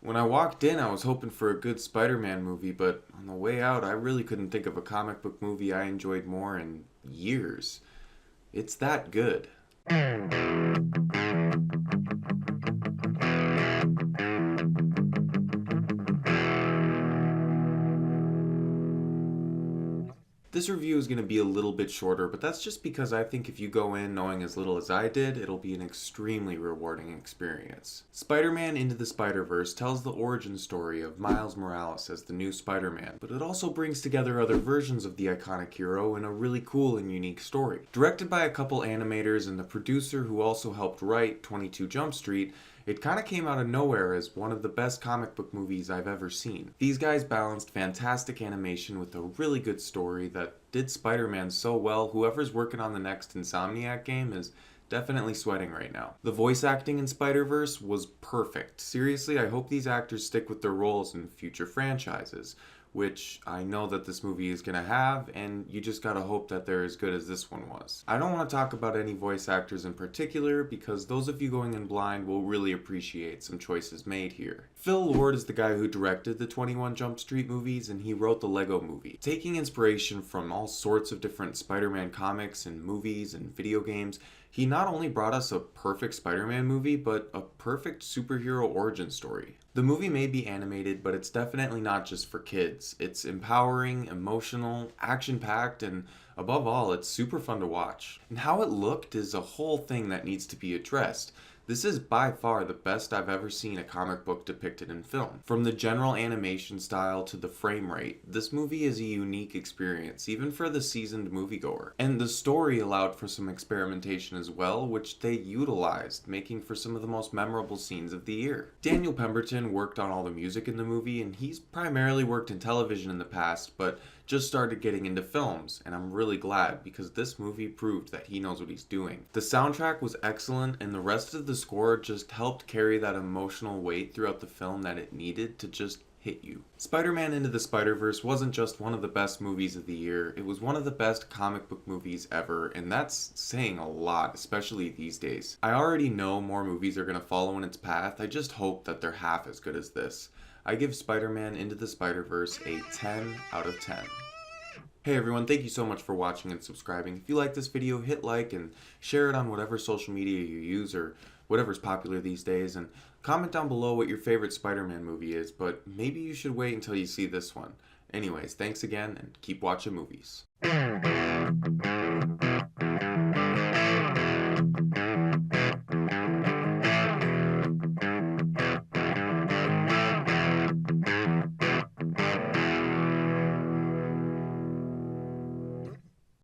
When I walked in, I was hoping for a good Spider Man movie, but on the way out, I really couldn't think of a comic book movie I enjoyed more in years. It's that good. This review is going to be a little bit shorter, but that's just because I think if you go in knowing as little as I did, it'll be an extremely rewarding experience. Spider Man Into the Spider Verse tells the origin story of Miles Morales as the new Spider Man, but it also brings together other versions of the iconic hero in a really cool and unique story. Directed by a couple animators and the producer who also helped write 22 Jump Street, it kind of came out of nowhere as one of the best comic book movies I've ever seen. These guys balanced fantastic animation with a really good story that did Spider-Man so well, whoever's working on the next Insomniac game is definitely sweating right now. The voice acting in Spider-Verse was perfect. Seriously, I hope these actors stick with their roles in future franchises, which I know that this movie is going to have, and you just gotta hope that they're as good as this one was. I don't want to talk about any voice actors in particular, because those of you going in blind will really appreciate some choices made here. Phil Lord is the guy who directed the 21 Jump Street movies, and he wrote the Lego Movie. Taking inspiration from all sorts of different Spider-Man comics and movies and video games, he not only brought us a perfect Spider-Man movie, but a perfect superhero origin story. The movie may be animated, but it's definitely not just for kids. It's empowering, emotional, action-packed, and above all, it's super fun to watch. And how it looked is a whole thing that needs to be addressed. This is by far the best I've ever seen a comic book depicted in film. From the general animation style to the frame rate, this movie is a unique experience, even for the seasoned moviegoer. And the story allowed for some experimentation as well, which they utilized, making for some of the most memorable scenes of the year. Daniel Pemberton worked on all the music in the movie, and he's primarily worked in television in the past, but just started getting into films, and I'm really glad because this movie proved that he knows what he's doing. The soundtrack was excellent, and the rest of the score just helped carry that emotional weight throughout the film that it needed to just hit you. Spider-Man Into the Spider-Verse wasn't just one of the best movies of the year, it was one of the best comic book movies ever, and that's saying a lot, especially these days. I already know more movies are going to follow in its path, I just hope that they're half as good as this. I give Spider-Man Into the Spider-Verse a 10 out of 10. Hey everyone, thank you so much for watching and subscribing. If you like this video, hit like and share it on whatever social media you use or whatever's popular these days, and comment down below what your favorite Spider-Man movie is, but maybe you should wait until you see this one. Anyways, thanks again and keep watching movies.